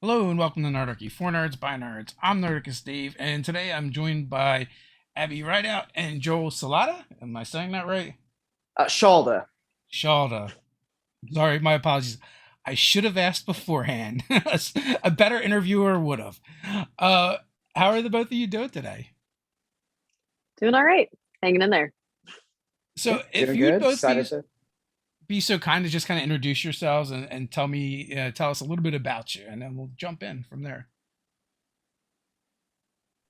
Hello and welcome to Nerdarchy, for nerds by nerds. I'm Nerdicus Dave, and today I'm joined by Abbey Rideout and Joel Salada. Am I saying that right? Shalda. Shalda. Sorry, my apologies. I should have asked beforehand. A better interviewer would have. Uh, how are the both of you doing today? Doing all right. Hanging in there. So, Yeah, if doing you'd good. both Decided to. be so kind to just kind of introduce yourselves and tell us a little bit about you, and then we'll jump in from there.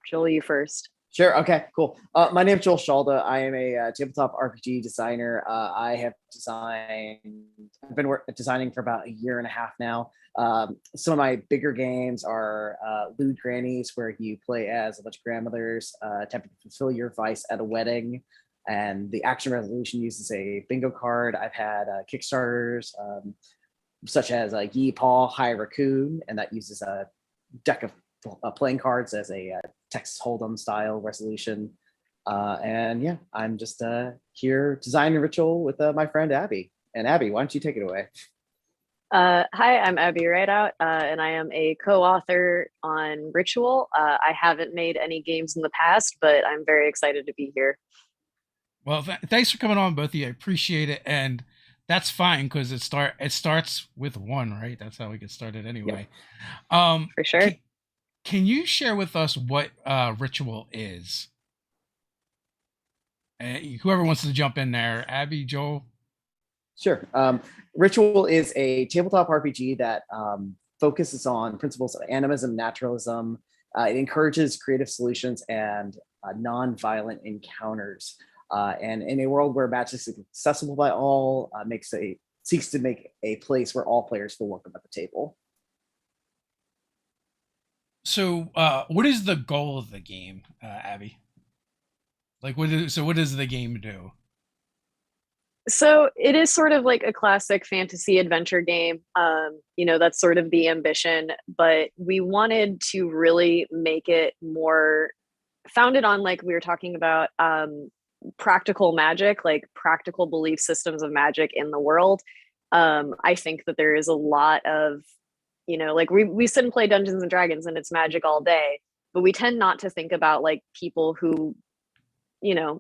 Joel, you first. Sure. Okay. Cool. My name is Joel Shalda. I am a tabletop RPG designer. I have designed. I've been designing for about a year and a half now. Some of my bigger games are Lewd Grannies, where you play as a bunch of grandmothers attempting to fulfill your vice at a wedding, and the action resolution uses a bingo card. I've had Kickstarters such as Yi Paw High Raccoon, and that uses a deck of playing cards as a Texas Hold'em style resolution. And yeah, I'm just here designing Ritual with my friend Abby. And Abby, why don't you take it away? Hi, I'm Abbey Rideout, and I am a co-author on Ritual. I haven't made any games in the past, but I'm very excited to be here. Well, thanks for coming on, both of you. I appreciate it, and that's fine because it starts with one, right? That's how we get started Yeah. anyway. Um, For sure. can you share with us what Ritual is? Whoever wants to jump in there, Abby, Joel. Sure. Ritual is a tabletop RPG that focuses on principles of animism, naturalism. It encourages creative solutions and non-violent encounters. And in a world where magic is accessible by all, seeks to make a place where all players feel welcome at the table. So, what is the goal of the game, Abby? Like, what does the game do? So it is sort of like a classic fantasy adventure game. That's sort of the ambition, but we wanted to really make it more founded on, like we were talking about, practical magic, like practical belief systems of magic in the world. I think that there is a lot of, like we sit and play Dungeons and Dragons and it's magic all day, but we tend not to think about like people who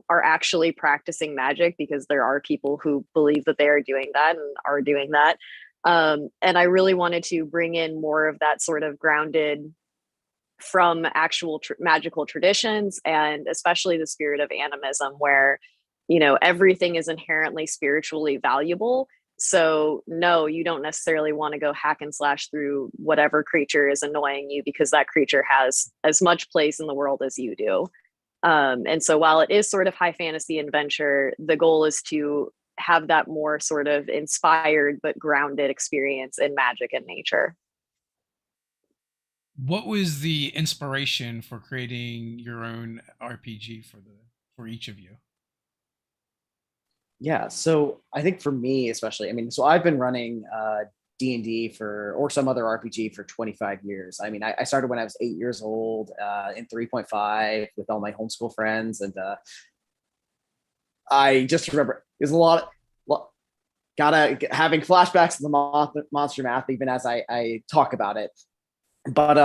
are actually practicing magic, because there are people who believe that they are doing that and are doing that. And I really wanted to bring in more of that sort of grounded from actual magical traditions, and especially the spirit of animism, where everything is inherently spiritually valuable. So no, you don't necessarily want to go hack and slash through whatever creature is annoying you, because that creature has as much place in the world as you do. And so while it is sort of high fantasy adventure, the goal is to have that more sort of inspired but grounded experience in magic and nature. What was the inspiration for creating your own RPG for each of you? Yeah, so I think for me especially, I mean, so I've been running D&D for or some other RPG for 25 years. I mean, I started when I was 8 years old in 3.5 with all my homeschool friends, and I just remember there's a lot gotta having flashbacks to the monster math even as I talk about it. But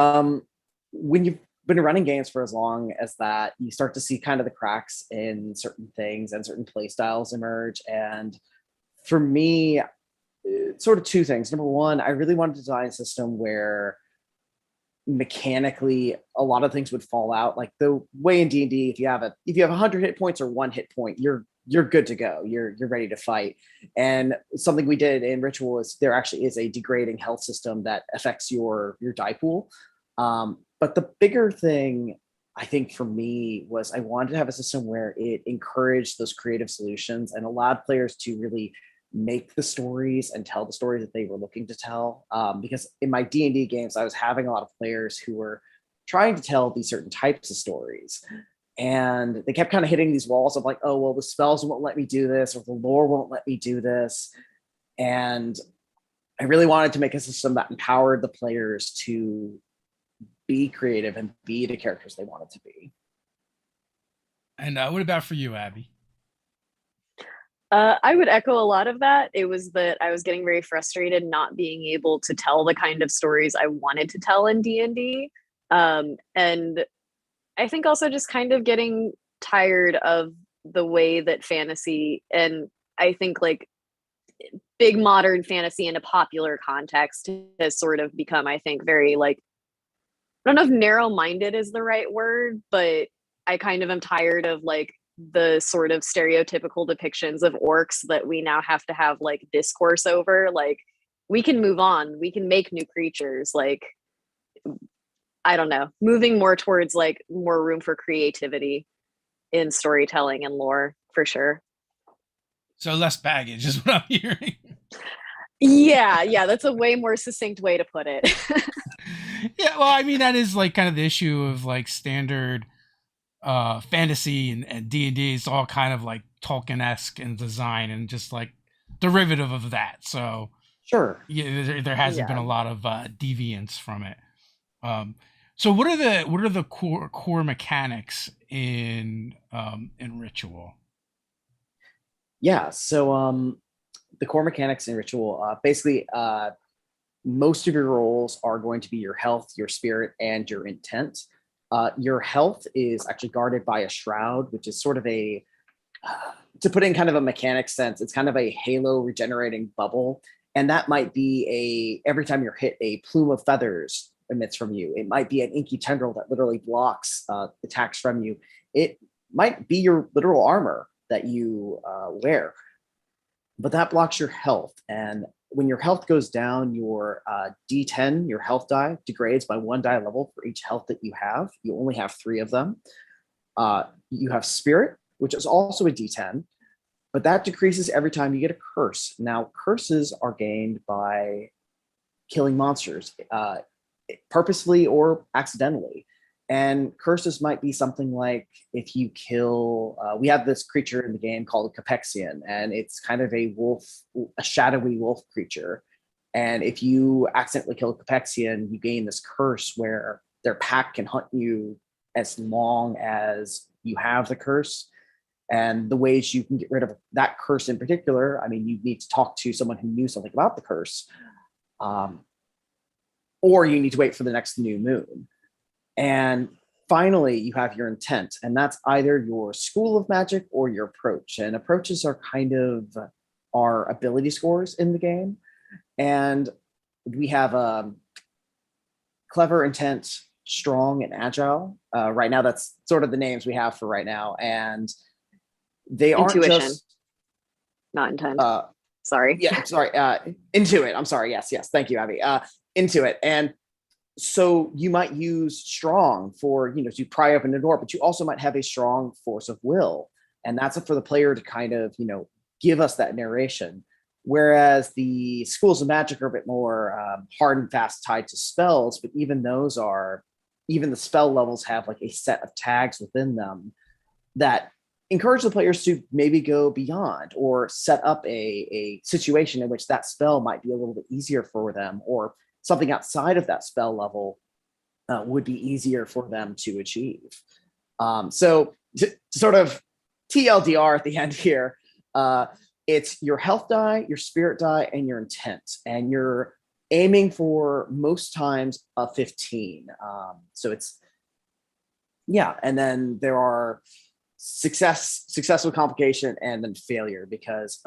when you've been running games for as long as that, you start to see kind of the cracks in certain things and certain play styles emerge. And for me, sort of two things. Number one, I really wanted to design a system where mechanically a lot of things would fall out. Like the way in D&D, if you have 100 hit points or one hit point, you're good to go. You're ready to fight. And something we did in Ritual is there actually is a degrading health system that affects your die pool. But the bigger thing I think for me was I wanted to have a system where it encouraged those creative solutions and allowed players to really make the stories and tell the stories that they were looking to tell. Because in my D&D games, I was having a lot of players who were trying to tell these certain types of stories. And they kept kind of hitting these walls of like, oh, well, the spells won't let me do this, or the lore won't let me do this. And I really wanted to make a system that empowered the players to be creative and be the characters they wanted to be. And what about for you, Abby? I would echo a lot of that. It was that I was getting very frustrated not being able to tell the kind of stories I wanted to tell in D&D. And I think also just kind of getting tired of the way that fantasy, and I think like big modern fantasy in a popular context, has sort of become, I think, very like, I don't know if narrow-minded is the right word, but I kind of am tired of like the sort of stereotypical depictions of orcs that we now have to have like discourse over. Like, we can move on, we can make new creatures. Like, I don't know, moving more towards like more room for creativity in storytelling and lore for sure. So less baggage is what I'm hearing. Yeah, that's a way more succinct way to put it. Yeah, well, I mean, that is like kind of the issue of like standard fantasy and D&D. It's all kind of like Tolkien-esque in design and just like derivative of that. So Sure. yeah, there hasn't been Yeah. a lot of deviance from it. So what are the core mechanics in Ritual? Yeah. So the core mechanics in Ritual, basically, most of your rolls are going to be your health, your spirit, and your intent. Your health is actually guarded by a shroud, which is sort of a, to put in kind of a mechanic sense, it's kind of a halo regenerating bubble. And that might be every time you're hit, a plume of feathers emits from you. It might be an inky tendril that literally blocks attacks from you. It might be your literal armor that you wear, but that blocks your health. And when your health goes down, your D10, your health die, degrades by 1 die level for each health that you have. You only have 3 of them. You have spirit, which is also a D10, but that decreases every time you get a curse. Now, curses are gained by killing monsters, purposefully or accidentally. And curses might be something like if you kill, we have this creature in the game called a Capexian, and it's kind of a wolf, a shadowy wolf creature. And if you accidentally kill a Capexian, you gain this curse where their pack can hunt you as long as you have the curse. And the ways you can get rid of that curse in particular, I mean, you need to talk to someone who knew something about the curse, or you need to wait for the next new moon. And finally, you have your intent, and that's either your school of magic or your approach. And approaches are kind of our ability scores in the game. And we have clever, intent, strong, and agile. Right now, that's sort of the names we have for right now. And they aren't Intuition, just not intent. Sorry. Yeah, sorry. Intuit. I'm sorry. Yes. Thank you, Abby. Intuit. And so you might use strong for, to pry open the door, but you also might have a strong force of will. And that's up for the player to kind of, give us that narration. Whereas the schools of magic are a bit more hard and fast tied to spells, but even the spell levels have like a set of tags within them that encourage the players to maybe go beyond or set up a situation in which that spell might be a little bit easier for them, or something outside of that spell level would be easier for them to achieve. So to sort of TLDR at the end here, it's your health die, your spirit die, and your intent. And you're aiming for most times a 15. So it's, and then there are successful complication, and then failure, because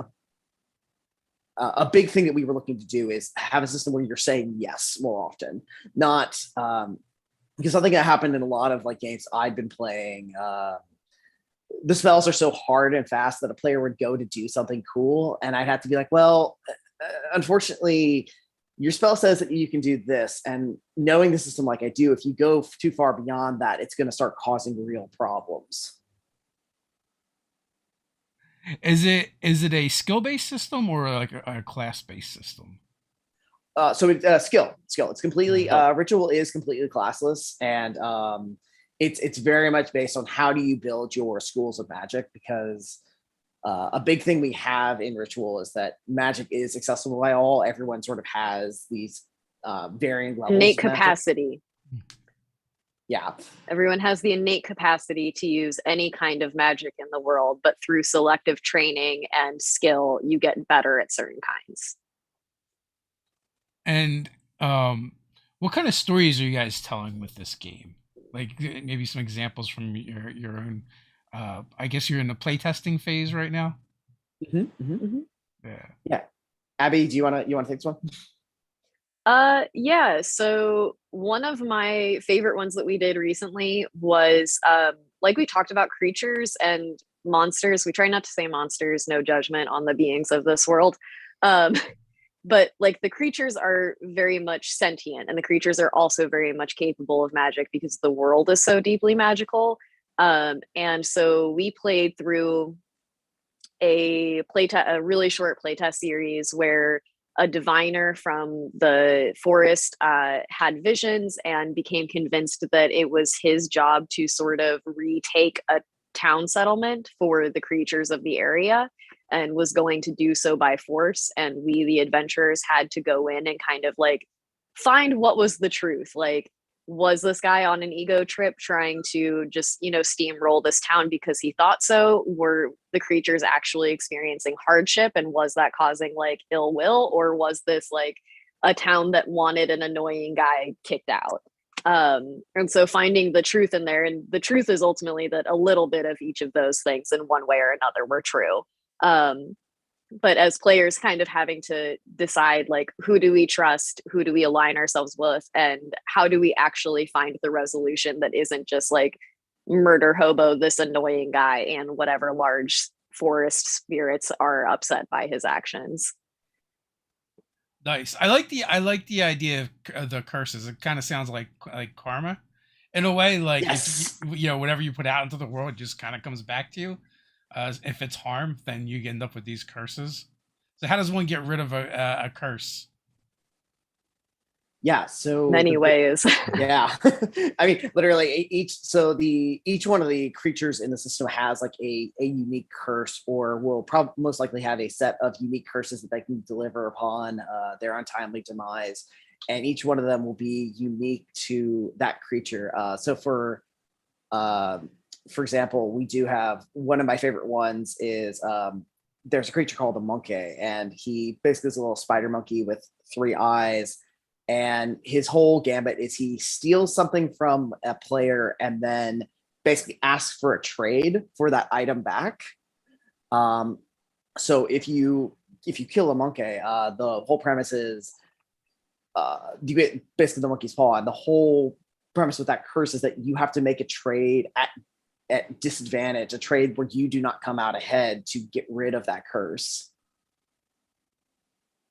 a big thing that we were looking to do is have a system where you're saying yes more often, not because something that happened in a lot of like games I'd been playing, the spells are so hard and fast that a player would go to do something cool, and I'd have to be like, well, unfortunately, your spell says that you can do this, and knowing the system like I do, if you go too far beyond that, it's going to start causing real problems. Is it a skill based system or like a class based system? So it's skill. It's completely Ritual is completely classless, and it's very much based on how do you build your schools of magic, because a big thing we have in Ritual is that magic is accessible by all. Everyone sort of has these varying levels. Innate of magic. capacity. Yeah. Everyone has the innate capacity to use any kind of magic in the world, but through selective training and skill, you get better at certain kinds. And what kind of stories are you guys telling with this game? Like maybe some examples from your own. I guess you're in the playtesting phase right now. Mm-hmm. Yeah. Yeah. Abby, do you want to take this one? Yeah, so one of my favorite ones that we did recently was like we talked about creatures and monsters. We try not to say monsters, no judgment on the beings of this world. Um, but like the creatures are very much sentient, and the creatures are also very much capable of magic because the world is so deeply magical. And so we played through a really short playtest series where a diviner from the forest had visions and became convinced that it was his job to sort of retake a town settlement for the creatures of the area, and was going to do so by force. And we, the adventurers, had to go in and kind of like find what was the truth. Like, was this guy on an ego trip trying to just, steamroll this town because he thought so? Were the creatures actually experiencing hardship, and was that causing like ill will, or was this like a town that wanted an annoying guy kicked out? And so finding the truth in there, and the truth is ultimately that a little bit of each of those things in one way or another were true. But as players, kind of having to decide like, who do we trust, who do we align ourselves with, and how do we actually find the resolution that isn't just like murder hobo this annoying guy and whatever large forest spirits are upset by his actions. Nice. I like the idea of the curses. It kind of sounds like karma, in a way. Like if Yes. whatever you put out into the world just kind of comes back to you. If it's harm, then you end up with these curses. So how does one get rid of a curse? Yeah. So Many ways. yeah. I mean, literally each one of the creatures in the system has like a unique curse, or will probably most likely have a set of unique curses that they can deliver upon their untimely demise. And each one of them will be unique to that creature. So for example, we do have one of my favorite ones is there's a creature called the monkey, and he basically is a little spider monkey with 3 eyes. And his whole gambit is he steals something from a player and then basically asks for a trade for that item back. So if you kill a monkey, the whole premise is you get basically the monkey's paw, and the whole premise with that curse is that you have to make a trade at disadvantage, a trade where you do not come out ahead to get rid of that curse.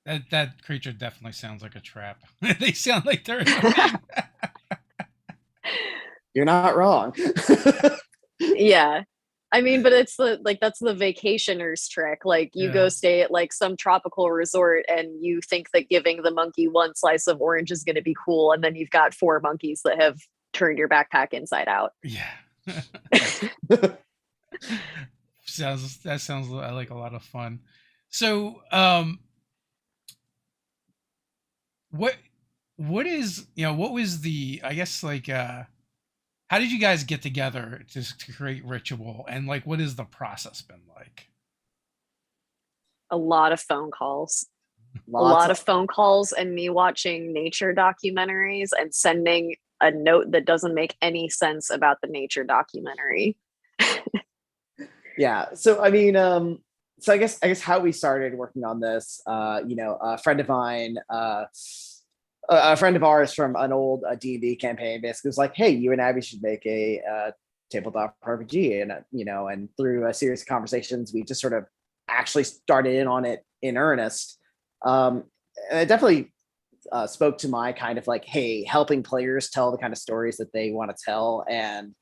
That creature definitely sounds like a trap. They sound like they're annoying. You're not wrong. Yeah. I mean, but it's that's the vacationer's trick. Like you go stay at like some tropical resort and you think that giving the monkey one slice of orange is going to be cool. And then you've got 4 monkeys that have turned your backpack inside out. Yeah. Sounds like a lot of fun. So, what is, what was the, I guess, like, how did you guys get together to create Ritual, and like what has the process been like? A lot of phone calls. A lot of phone calls and me watching nature documentaries and sending a note that doesn't make any sense about the nature documentary. Yeah. So I mean, so I guess how we started working on this, a friend of mine, a friend of ours from an old D&D campaign basically was like, hey, you and Abby should make a tabletop RPG. And, and through a series of conversations, we just sort of actually started in on it in earnest. And it definitely spoke to my kind of like, hey, helping players tell the kind of stories that they want to tell. And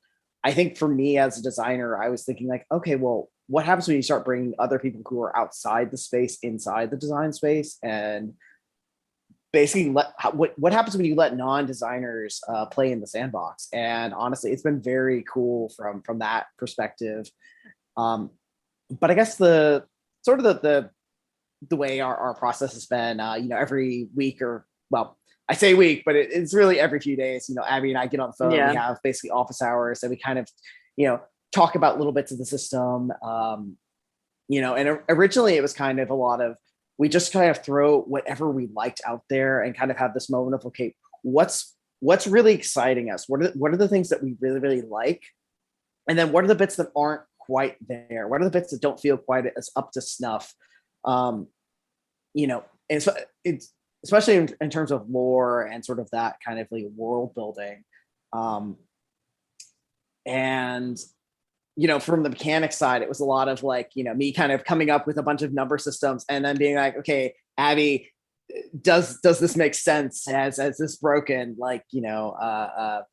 I think for me as a designer, I was thinking like, okay, well, what happens when you start bringing other people who are outside the space inside the design space? And basically what happens when you let non-designers play in the sandbox? And honestly, it's been very cool from that perspective. But I guess the sort of the way our process has been, every week, or well, I say week, but it's really every few days. Abby and I get on the phone. Yeah. We have basically office hours, and we kind of, talk about little bits of the system. And originally it was kind of a lot of, we just kind of throw whatever we liked out there and kind of have this moment of, okay, what's really exciting us? What are the things that we really, really like? And then what are the bits that aren't quite there? What are the bits that don't feel quite as up to snuff? And so it's especially in terms of lore and sort of that kind of like world building. And from the mechanics side, it was a lot of like, me kind of coming up with a bunch of number systems and then being like, okay, Abby, does this make sense? Has this broken? Like, are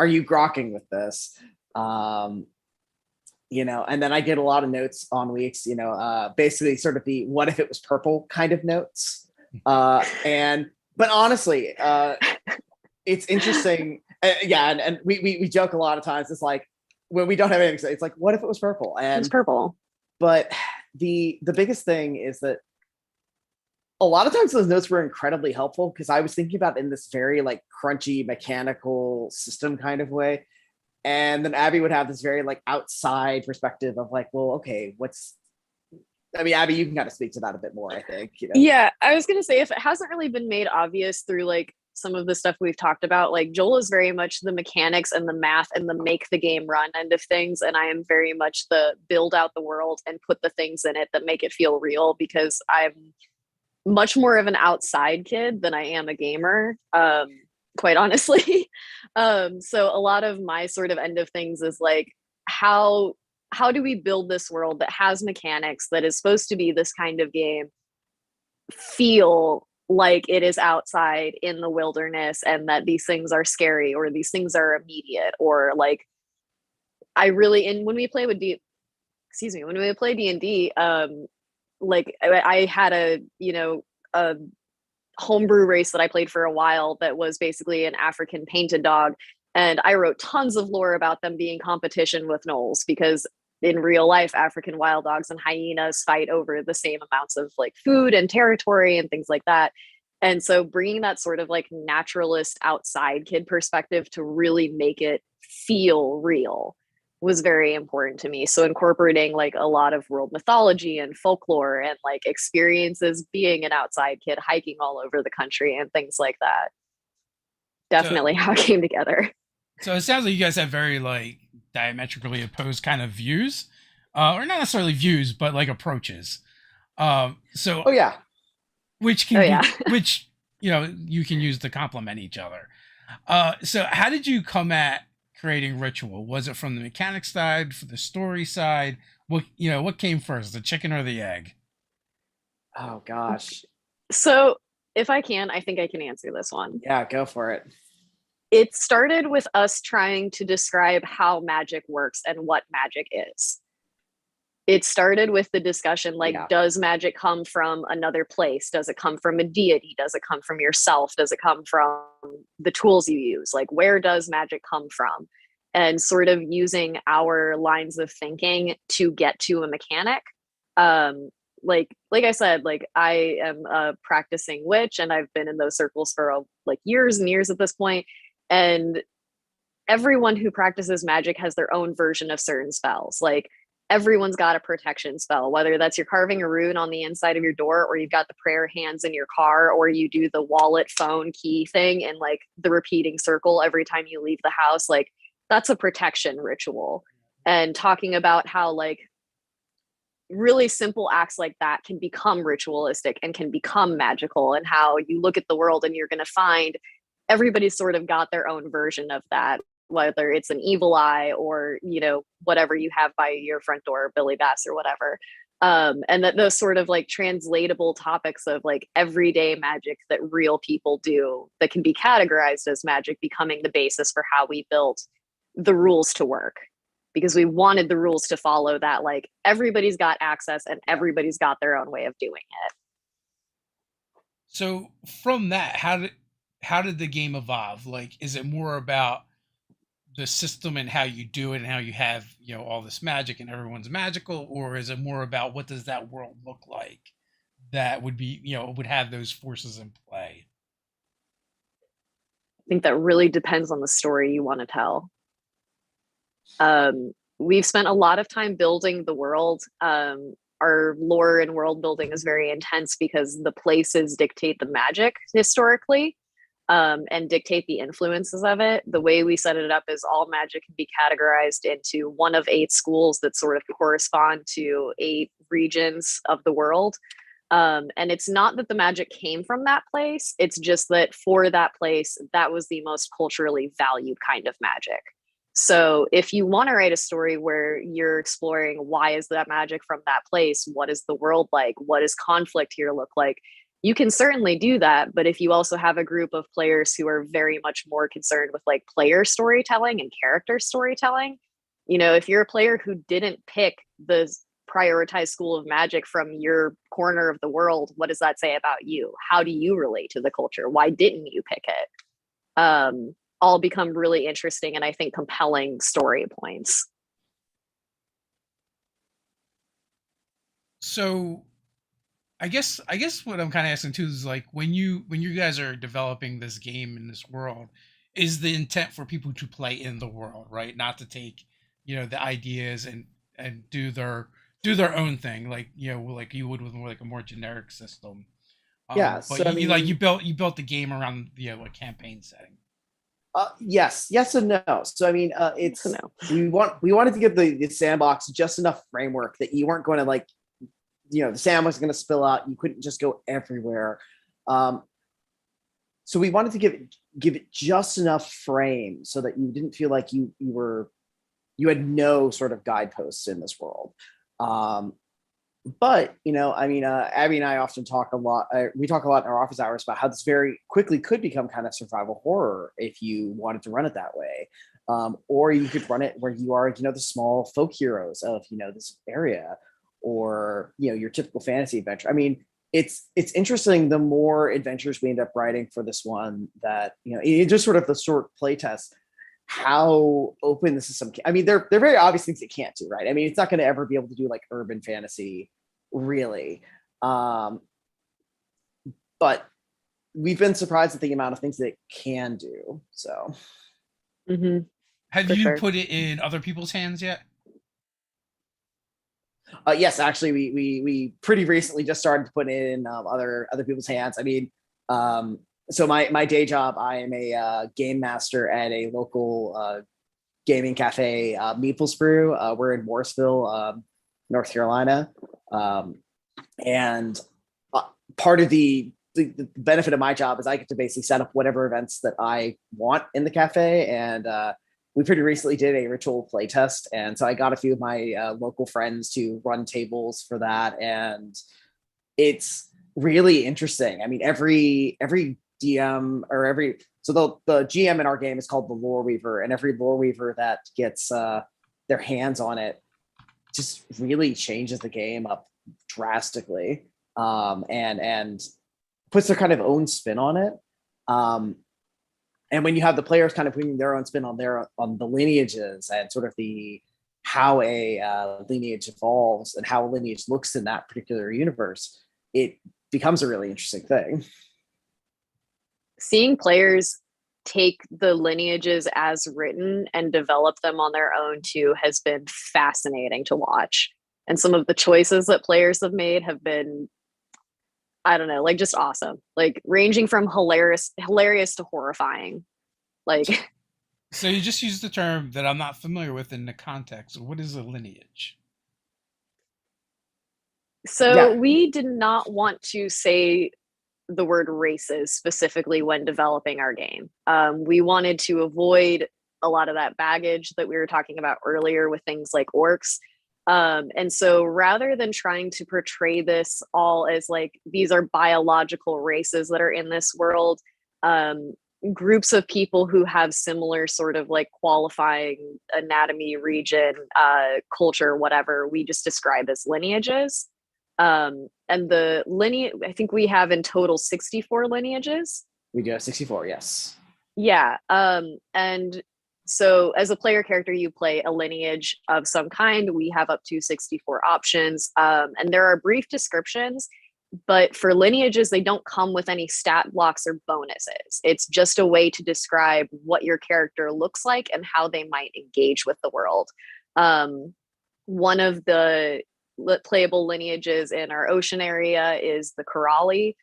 you grokking with this? And then I get a lot of notes on weeks, basically sort of the what if it was purple kind of notes. But honestly, it's interesting. And we joke a lot of times. It's like, when we don't have anything to say, it's like, what if it was purple? And It's purple. But the biggest thing is that a lot of times those notes were incredibly helpful because I was thinking about it in this very like crunchy mechanical system kind of way. And then Abby would have this very like outside perspective of like, well, okay, Abby, you can kind of speak to that a bit more, I think. Yeah, I was going to say, if it hasn't really been made obvious through like some of the stuff we've talked about, like Joel is very much the mechanics and the math and the make the game run end of things. And I am very much the build out the world and put the things in it that make it feel real, because I'm much more of an outside kid than I am a gamer, quite honestly. So a lot of my sort of end of things is like, how do we build this world that has mechanics, that is supposed to be this kind of game, feel like it is outside in the wilderness, and that these things are scary or these things are immediate, or like when we play D&D, like I had a homebrew race that I played for a while that was basically an African painted dog, and I wrote tons of lore about them being competition with gnolls, because in real life, African wild dogs and hyenas fight over the same amounts of like food and territory and things like that. And so bringing that sort of like naturalist outside kid perspective to really make it feel real was very important to me. So incorporating like a lot of world mythology and folklore and like experiences being an outside kid hiking all over the country and things like that. Definitely how it came together. So it sounds like you guys have very like diametrically opposed kind of views, or not necessarily views, but like approaches. Oh yeah, which you can use to complement each other. So how did you come at creating Ritual? Was it from the mechanics side, for the story side? What came first, the chicken or the egg? Oh gosh. So if I think I can answer this one. Yeah, go for it. It started with us trying to describe how magic works and what magic is. It started with the discussion, like, does magic come from another place? Does it come from a deity? Does it come from yourself? Does it come from the tools you use? Like, where does magic come from? And sort of using our lines of thinking to get to a mechanic. Like I said, like I am a practicing witch, and I've been in those circles for like years and years at this point. And everyone who practices magic has their own version of certain spells. Like everyone's got a protection spell, whether that's you're carving a rune on the inside of your door, or you've got the prayer hands in your car, or you do the wallet phone key thing and like the repeating circle every time you leave the house. Like that's a protection ritual. And talking about how like really simple acts like that can become ritualistic and can become magical, and how you look at the world and you're going to find everybody's sort of got their own version of that, whether it's an evil eye or, whatever you have by your front door, Billy Bass or whatever. And that those sort of like translatable topics of like everyday magic that real people do that can be categorized as magic becoming the basis for how we built the rules to work. Because we wanted the rules to follow that, like everybody's got access and everybody's got their own way of doing it. So from that, how did the game evolve? Like, is it more about the system and how you do it and how you have, all this magic and everyone's magical? Or is it more about what does that world look like that would be, would have those forces in play? think that really depends on the story you want to tell. We've spent a lot of time building the world. Our lore and world building is very intense because the places dictate the magic historically, and dictate the influences of it. The way we set it up is all magic can be categorized into one of 8 schools that sort of correspond to 8 regions of the world. And it's not that the magic came from that place, it's just that for that place, that was the most culturally valued kind of magic. So if you want to write a story where you're exploring why is that magic from that place, what is the world like, what does conflict here look like, you can certainly do that. But if you also have a group of players who are very much more concerned with like player storytelling and character storytelling, if you're a player who didn't pick the prioritized school of magic from your corner of the world, what does that say about you? How do you relate to the culture? Why didn't you pick it? All become really interesting and I think compelling story points. So I guess what I'm kind of asking too is like when you guys are developing this game in this world, is the intent for people to play in the world, right? Not to take, the ideas and do their own thing, like like you would with like a more generic system. Yeah. But So I mean, you built the game around a campaign setting. yes and no. So I mean, it's So no. we wanted to give the sandbox just enough framework that you weren't going to like, the sandbox was going to spill out. You couldn't just go everywhere. So we wanted to give it just enough frame so that you didn't feel like you had no sort of guideposts in this world. But I mean, Abby and I often talk a lot. We talk a lot in our office hours about how this very quickly could become kind of survival horror if you wanted to run it that way, or you could run it where you are, the small folk heroes of this area, or your typical fantasy adventure. I mean, it's interesting. The more adventures we end up writing for this one, that it just sort of the short play test, how open the system I mean, they're very obvious things it can't do, right? I mean, it's not going to ever be able to do like urban fantasy, really. But we've been surprised at the amount of things that it can do. So, Have you put it in other people's hands yet? Yes, actually, we pretty recently just started to put it in other people's hands. I mean, so my day job, I am a game master at a local gaming cafe, Meeple Brew. We're in Morrisville, North Carolina, and part of the benefit of my job is I get to basically set up whatever events that I want in the cafe. And we pretty recently did a ritual playtest, and so I got a few of my local friends to run tables for that, and it's really interesting. I mean, every DM or the GM in our game is called the Lore Weaver, and every Lore Weaver that gets their hands on it just really changes the game up drastically, and puts their kind of own spin on it. And when you have the players kind of putting their own spin on the lineages and sort of how a lineage evolves and how a lineage looks in that particular universe, it becomes a really interesting thing. Seeing players take the lineages as written and develop them on their own too has been fascinating to watch. And some of the choices that players have made have been, I don't know, like just awesome, like ranging from hilarious to horrifying. Like, so you just used the term that I'm not familiar with in the context. What is a lineage? So we did not want to say the word races specifically when developing our game. We wanted to avoid a lot of that baggage that we were talking about earlier with things like orcs. And so rather than trying to portray this all as like, these are biological races that are in this world, groups of people who have similar sort of like qualifying anatomy, region, culture, whatever, we just describe as lineages. And the lineage, I think we have in total 64 lineages. We do have 64, yes. Yeah. And so as a player character, you play a lineage of some kind. We have up to 64 options. And there are brief descriptions. but for lineages, they don't come with any stat blocks or bonuses. It's just a way to describe what your character looks like and how they might engage with the world. One of the playable lineages in our ocean area is the Coralli,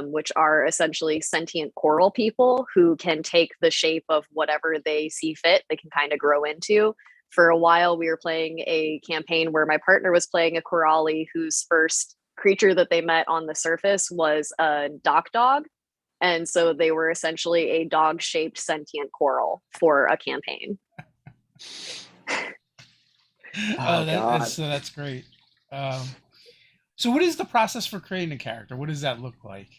which are essentially sentient coral people who can take the shape of whatever they see fit. They can kind of grow into. For a while, we were playing a campaign where my partner was playing a Coralli whose first creature that they met on the surface was a dock dog. And so they were essentially a dog-shaped sentient coral for a campaign. That's great. So what is the process for creating a character? What does that look like?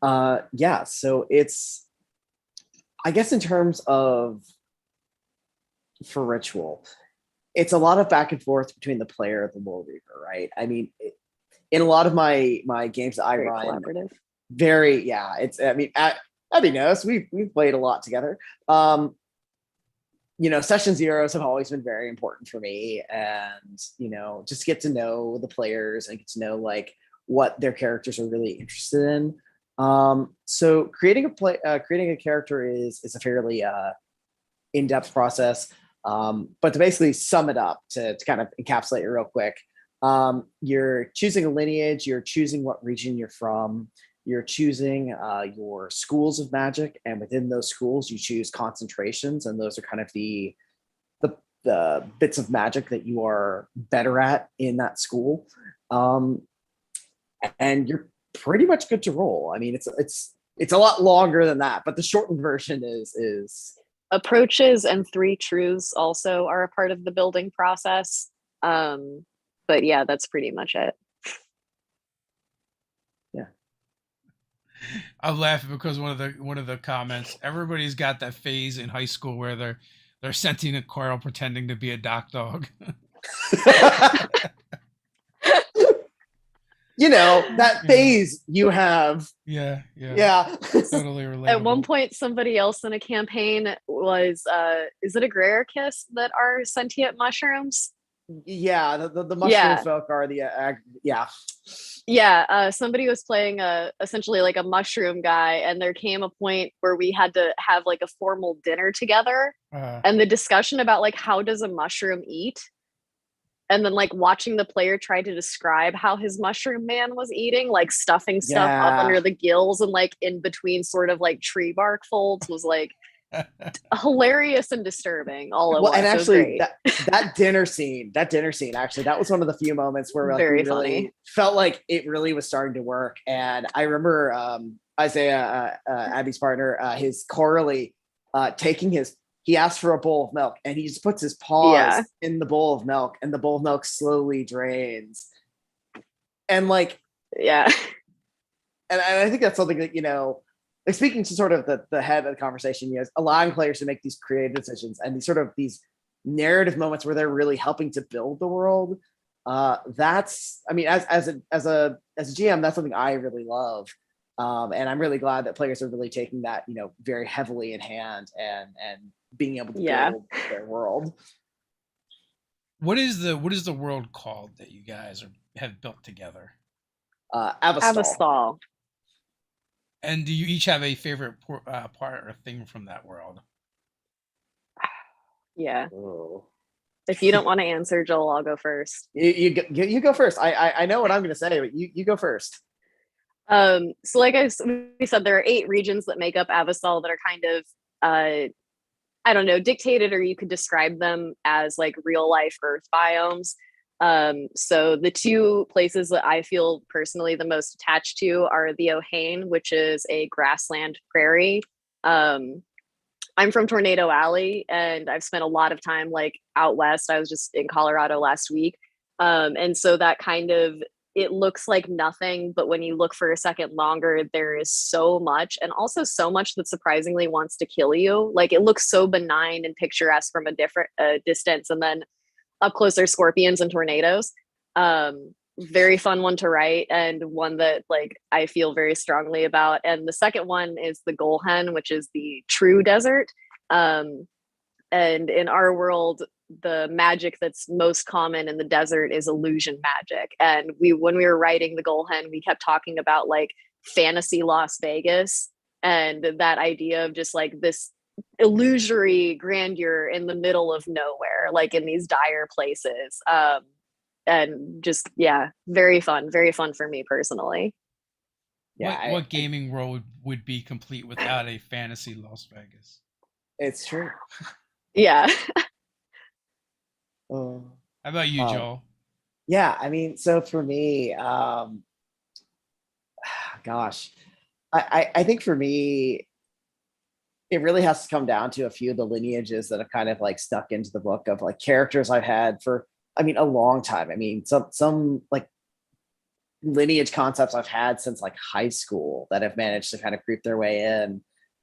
So it's, I guess in terms of, for Ritual, it's a lot of back and forth between the player and the World Reaper, right? I mean, in a lot of my games that I run, Abby knows, we've played a lot together. Session zeros have always been very important for me, and just get to know the players and get to know like what their characters are really interested in. So creating a character is a fairly in-depth process. But to basically sum it up, to kind of encapsulate it real quick, you're choosing a lineage, you're choosing what region you're from, you're choosing your schools of magic, and within those schools you choose concentrations, and those are kind of the bits of magic that you are better at in that school, and you're pretty much good to roll. I mean, it's a lot longer than that, but the shortened version is approaches and 3 truths also are a part of the building process. But yeah, that's pretty much it. Yeah. I'm laughing because one of the comments, everybody's got that phase in high school where they're sentient coral pretending to be a dock dog. That phase you have. Yeah. Totally relatable. At one point, somebody else in a campaign was, is it Agrarchus that are sentient mushrooms? Yeah, the mushroom folk are the somebody was playing essentially like a mushroom guy, and there came a point where we had to have like a formal dinner together, and the discussion about like how does a mushroom eat, and then like watching the player try to describe how his mushroom man was eating, like stuffing stuff up under the gills and like in between sort of like tree bark folds, was like hilarious and disturbing all at once. And actually that dinner scene, actually, that was one of the few moments where like, very we really funny. Felt like it really was starting to work. And I remember Isaiah, Abby's partner, his Coralie, he asked for a bowl of milk, and he just puts his paws in the bowl of milk, and the bowl of milk slowly drains. And like, and I think that's something that, like, speaking to sort of the head of the conversation, allowing players to make these creative decisions and these narrative moments where they're really helping to build the world. That's, I mean, as a GM, that's something I really love. And I'm really glad that players are really taking that, very heavily in hand and being able to build their world. What is the world called that you guys have built together? Avastal. And do you each have a favorite part or thing from that world? Yeah. Oh. If you don't want to answer, Joel, I'll go first. You go first. I know what I'm going to say, but you go first. So like we said, there are 8 regions that make up Avastal that are kind of I don't know, dictated, or you could describe them as like real life Earth biomes. So the 2 places that I feel personally the most attached to are the Ohane, which is a grassland prairie. I'm from Tornado Alley, and I've spent a lot of time like out west. I was just in Colorado last week. And so that kind of, it looks like nothing, but when you look for a second longer, there is so much, and also so much that surprisingly wants to kill you. Like, it looks so benign and picturesque from a different distance, and then up close are scorpions and tornadoes. Very fun one to write, and one that like I feel very strongly about. And the second one is the Golhen, which is the true desert. And in our world, the magic that's most common in the desert is illusion magic. And when we were writing the Goalhen, we kept talking about like fantasy Las Vegas and that idea of just like this illusory grandeur in the middle of nowhere, like in these dire places. And just, yeah, very fun for me personally. Yeah, What gaming world would be complete without a fantasy Las Vegas? it's true. Yeah. Uh, How about you, Joel? yeah, I mean, so for me, gosh, I think for me, it really has to come down to a few of the lineages that have kind of like stuck into the book of like characters I've had for, I mean, a long time. I mean, some like lineage concepts I've had since like high school that have managed to kind of creep their way in.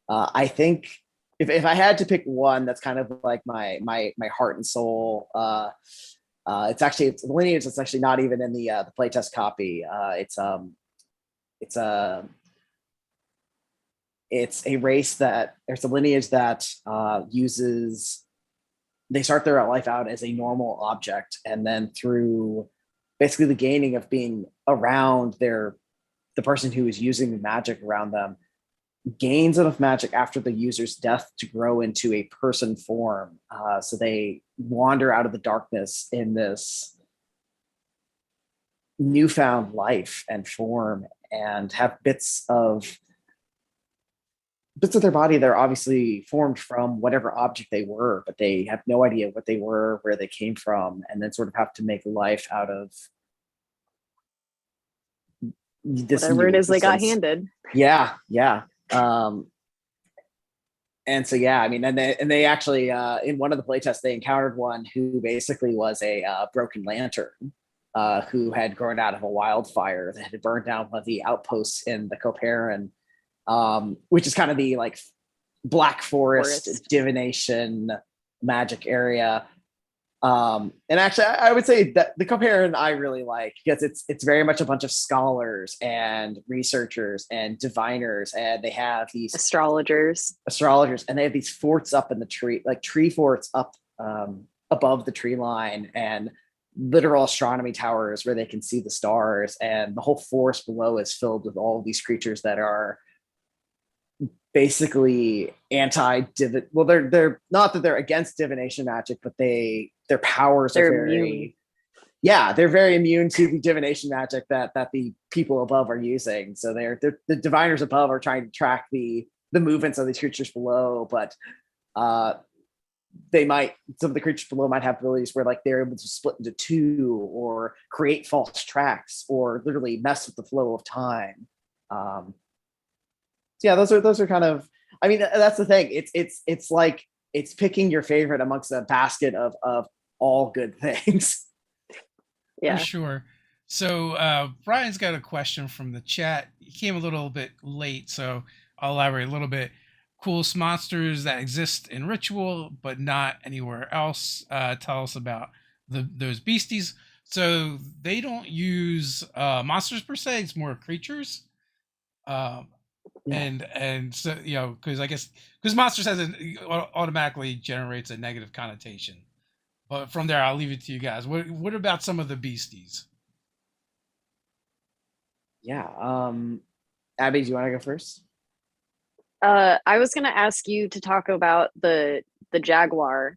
I think if I had to pick one that's kind of like my heart and soul, it's the lineage that's actually not even in the playtest copy. It's a race that there's a lineage that uses, they start their life out as a normal object, and then through basically the gaining of being around the person who is using the magic around them, gains enough magic after the user's death to grow into a person form. So they wander out of the darkness in this newfound life and form, and have bits of their body that are obviously formed from whatever object they were, but they have no idea what they were, where they came from, and then sort of have to make life out of this whatever it is they got existence. handed. Yeah. And so, yeah, I mean, and they actually, in one of the playtests, they encountered one who basically was a broken lantern, who had grown out of a wildfire that had burned down one of the outposts in the Coparan, which is kind of the like Black Forest divination magic area. And actually, I would say that the Coparan I really like, because it's very much a bunch of scholars and researchers and diviners, and they have these astrologers, and they have these forts up in the tree, like tree forts up above the tree line, and literal astronomy towers where they can see the stars, and the whole forest below is filled with all of these creatures that are basically well, they're not that they're against divination magic, but their powers are very they're very immune to the divination magic that the people above are using. So the diviners above are trying to track the movements of these creatures below, but some of the creatures below might have abilities where like they're able to split into two, or create false tracks, or literally mess with the flow of time. Yeah, those are kind of, I mean, that's the thing. It's like it's picking your favorite amongst a basket of all good things. Yeah, for sure. So Brian's got a question from the chat. He came a little bit late, so I'll elaborate a little bit. Coolest monsters that exist in Ritual but not anywhere else. Tell us about those beasties. So they don't use monsters per se; it's more creatures. And so, you know, because monsters automatically generates a negative connotation. But from there, I'll leave it to you guys. What about some of the beasties? Yeah. Abby, do you want to go first? I was going to ask you to talk about the jaguar.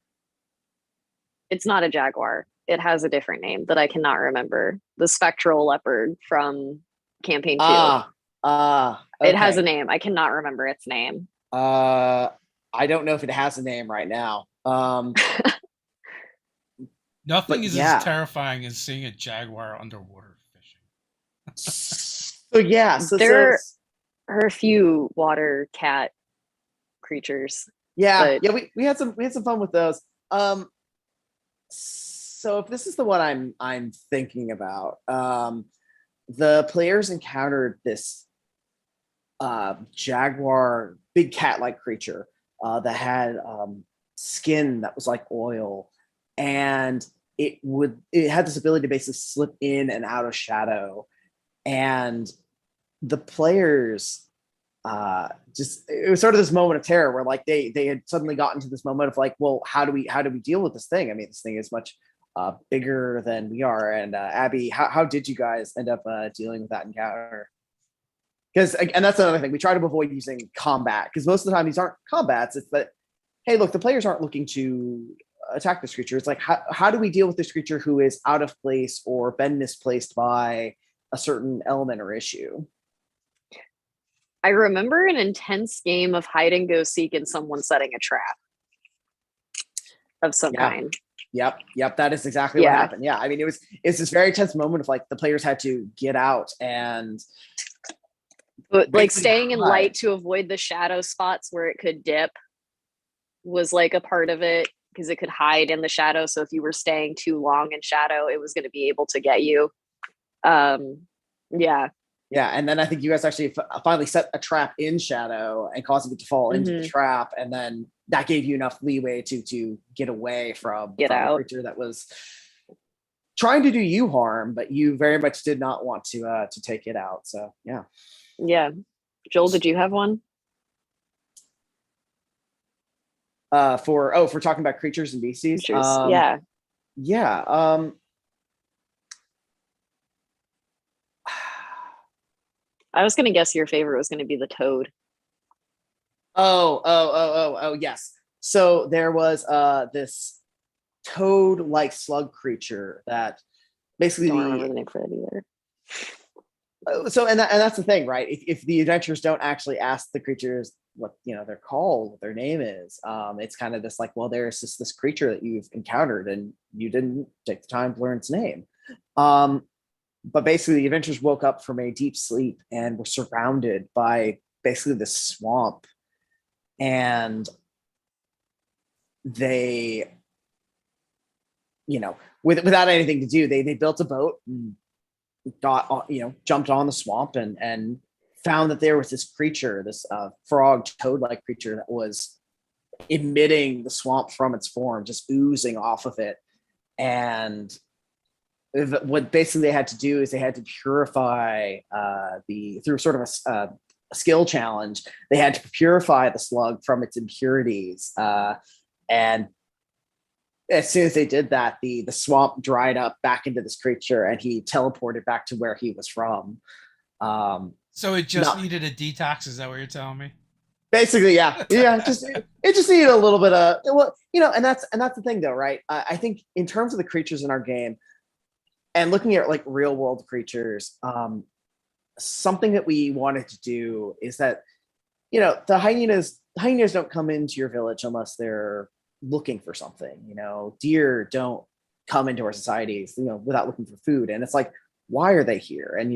It's not a jaguar. It has a different name that I cannot remember. The spectral leopard from campaign 2. Okay. It has a name. I cannot remember its name. I don't know if it has a name right now. Nothing is as terrifying as seeing a jaguar underwater fishing. So there are a few water cat creatures. Yeah, we had some fun with those. So if this is the one I'm thinking about, the players encountered this jaguar, big cat-like creature that had skin that was like oil, and it had this ability to basically slip in and out of shadow, and the players just it was sort of this moment of terror where like they had suddenly gotten to this moment of like, well, how do we deal with this thing? I mean, this thing is much bigger than we are. And Abby, how did you guys end up dealing with that encounter? Because and that's another thing, we try to avoid using combat because most of the time these aren't combats. It's that, hey, look, the players aren't looking to attack this creature. It's like, how do we deal with this creature who is out of place or been misplaced by a certain element or issue? I remember an intense game of hide and go seek and someone setting a trap of some kind. Yep. That is exactly what happened. Yeah. I mean, it's this very tense moment of like the players had to get out and like staying in light to avoid the shadow spots where it could dip was like a part of it because it could hide in the shadow. So if you were staying too long in shadow, it was going to be able to get you. Yeah, and then I think you guys actually finally set a trap in shadow and causing it to fall into the trap, and then that gave you enough leeway to get away from a creature that was trying to do you harm, but you very much did not want to take it out. So yeah. Joel, did you have one? For talking about creatures and beasties. Yeah. I was going to guess your favorite was going to be the toad. Oh, yes. So there was this toad-like slug creature that basically don't remember the name for that either. So and that's the thing, right? If the adventurers don't actually ask the creatures what they're called, what their name is, it's kind of this like, well, there's this creature that you've encountered and you didn't take the time to learn its name. But basically, the adventurers woke up from a deep sleep and were surrounded by basically this swamp. And they, without anything to do, they built a boat and got, jumped on the swamp and found that there was this creature, this frog toad-like creature that was emitting the swamp from its form, just oozing off of it. And what basically they had to do is they had to purify through sort of a skill challenge. They had to purify the slug from its impurities, and as soon as they did that, the swamp dried up back into this creature, and he teleported back to where he was from. So it just needed a detox. Is that what you're telling me? Basically, yeah. It just needed a little bit of and that's the thing though, right? I think in terms of the creatures in our game. And looking at like real world creatures, something that we wanted to do is that, the hyenas don't come into your village unless they're looking for something. Deer don't come into our societies, without looking for food. And it's like, why are they here? And,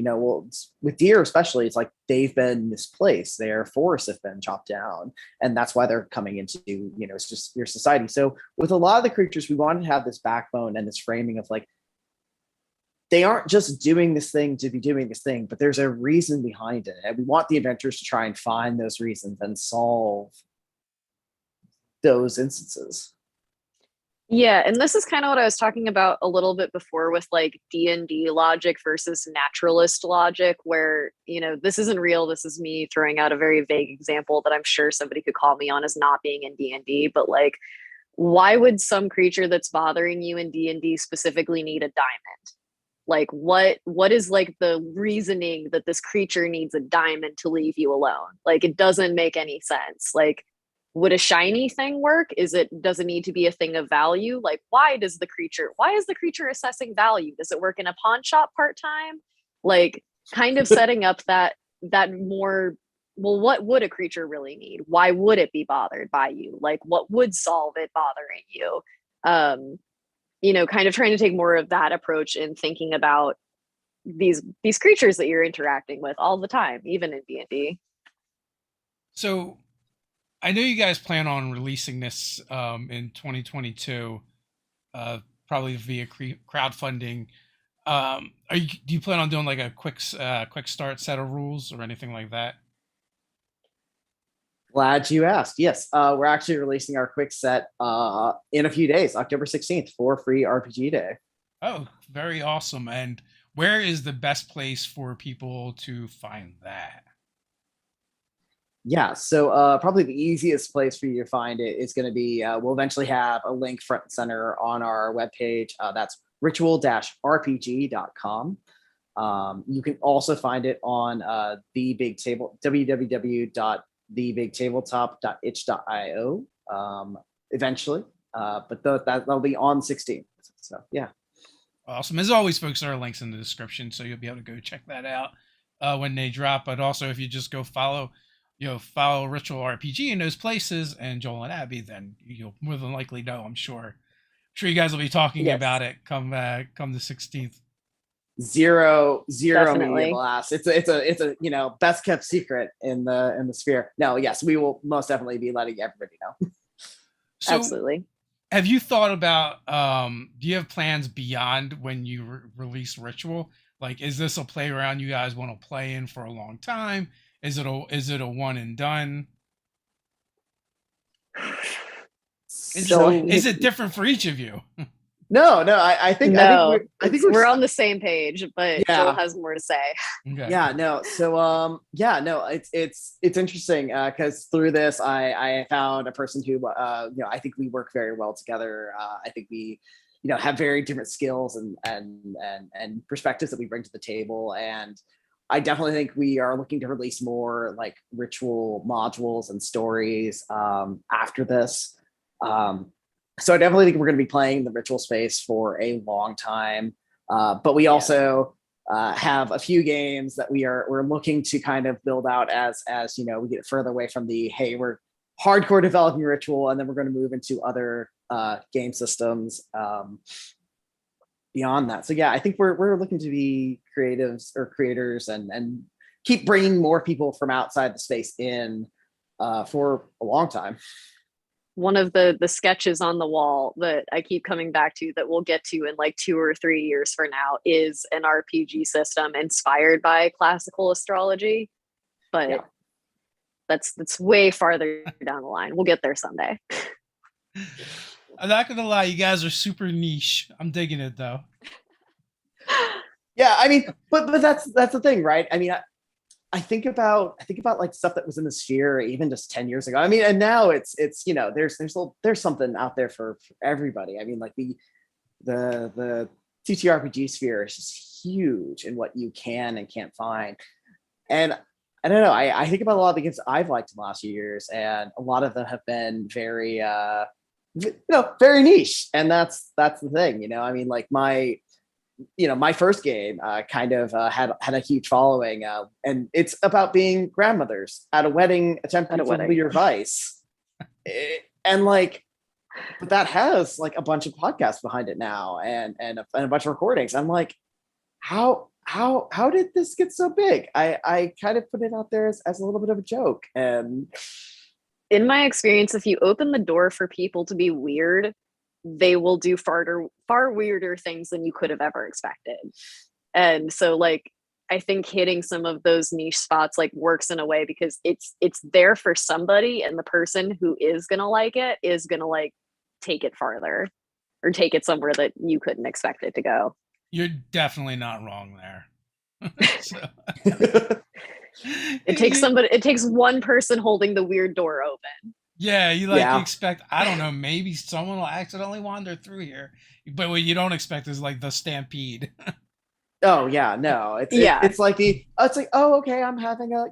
with deer especially, it's like they've been misplaced. Their forests have been chopped down. And that's why they're coming into, it's just your society. So with a lot of the creatures, we wanted to have this backbone and this framing of like, they aren't just doing this thing to be doing this thing, but there's a reason behind it. And we want the adventurers to try and find those reasons and solve those instances. Yeah, and this is kind of what I was talking about a little bit before with like D&D logic versus naturalist logic, where, this isn't real. This is me throwing out a very vague example that I'm sure somebody could call me on as not being in D&D, but like, why would some creature that's bothering you in D&D specifically need a diamond? Like what is like the reasoning that this creature needs a diamond to leave you alone? Like it doesn't make any sense. Like, would a shiny thing work? Does it need to be a thing of value? Like why is the creature assessing value? Does it work in a pawn shop part-time? Like kind of setting up that more, well, what would a creature really need? Why would it be bothered by you? Like what would solve it bothering you? Kind of trying to take more of that approach in thinking about these creatures that you're interacting with all the time, even in D&D. So I know you guys plan on releasing this in 2022, probably via crowdfunding. Do you plan on doing like a quick start set of rules or anything like that? Glad you asked. Yes, we're actually releasing our quick set in a few days, October 16th, for free RPG Day. Oh, very awesome. And where is the best place for people to find that? Yeah, so probably the easiest place for you to find it is going to be we'll eventually have a link front and center on our webpage. That's ritual-rpg.com. You can also find it on the big table www.thebigtabletop.itch.io eventually, but that'll be on 16th. So yeah. Awesome. As always, folks, there are links in the description, so you'll be able to go check that out when they drop. But also, if you just go follow Ritual RPG in those places and Joel and Abby, then you'll more than likely know. I'm sure you guys will be talking about it come the 16th. Zero Definitely. media blast. It's a best kept secret in the sphere. No, yes, we will most definitely be letting everybody know. So, absolutely. Have you thought about, do you have plans beyond when you release Ritual? Like, is this a playground you guys want to play in for a long time? Is it a one and done? Is it different for each of you? No, I think we're on the same page, but Joel has more to say. Okay. Yeah, no. So it's interesting because through this I found a person who I think we work very well together. I think we have very different skills and perspectives that we bring to the table, and I definitely think we are looking to release more like Ritual modules and stories after this. So I definitely think we're going to be playing the Ritual space for a long time. But we also have a few games that we're looking to kind of build out as we get further away from we're hardcore developing Ritual, and then we're going to move into other game systems beyond that. So yeah, I think we're looking to be creatives or creators and keep bringing more people from outside the space in for a long time. One of the sketches on the wall that I keep coming back to that we'll get to in like 2 or 3 years from now is an RPG system inspired by classical astrology, but that's way farther down the line. We'll get there someday. I'm not gonna lie, you guys are super niche. I'm digging it though. Yeah, I mean, but that's the thing, right? I mean, I think about like stuff that was in the sphere even just 10 years ago. I mean, and now it's there's something out there for everybody. I mean, like the TTRPG sphere is just huge in what you can and can't find. And I don't know, I think about a lot of the games I've liked in the last few years, and a lot of them have been very very niche. And that's the thing, I mean, like my first game kind of had a huge following, and it's about being grandmothers at a wedding attempting to lead your vice. And like, but that has like a bunch of podcasts behind it now and a bunch of recordings. I'm like, how did this get so big? I kind of put it out there as a little bit of a joke. And in my experience, if you open the door for people to be weird, they will do far weirder things than you could have ever expected. And so like, I think hitting some of those niche spots like works in a way because it's there for somebody, and the person who is going to like it is going to like take it farther or take it somewhere that you couldn't expect it to go. You're definitely not wrong there. It takes one person holding the weird door open. Yeah, you expect, I don't know, maybe someone will accidentally wander through here. But what you don't expect is like the stampede. Oh yeah, no. It's like oh, okay, I'm having a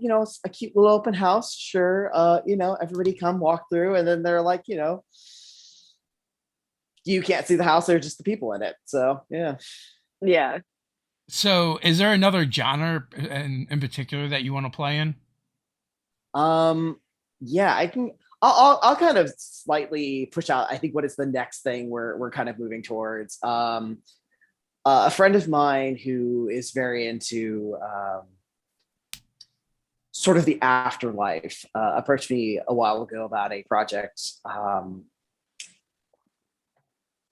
cute little open house. Sure. Everybody come walk through, and then they're like, you can't see the house, there's just the people in it. So yeah. Yeah. So is there another genre in particular that you want to play in? Yeah, I can. I'll kind of slightly push out, I think, what is the next thing we're kind of moving towards. A friend of mine who is very into sort of the afterlife approached me a while ago about a project.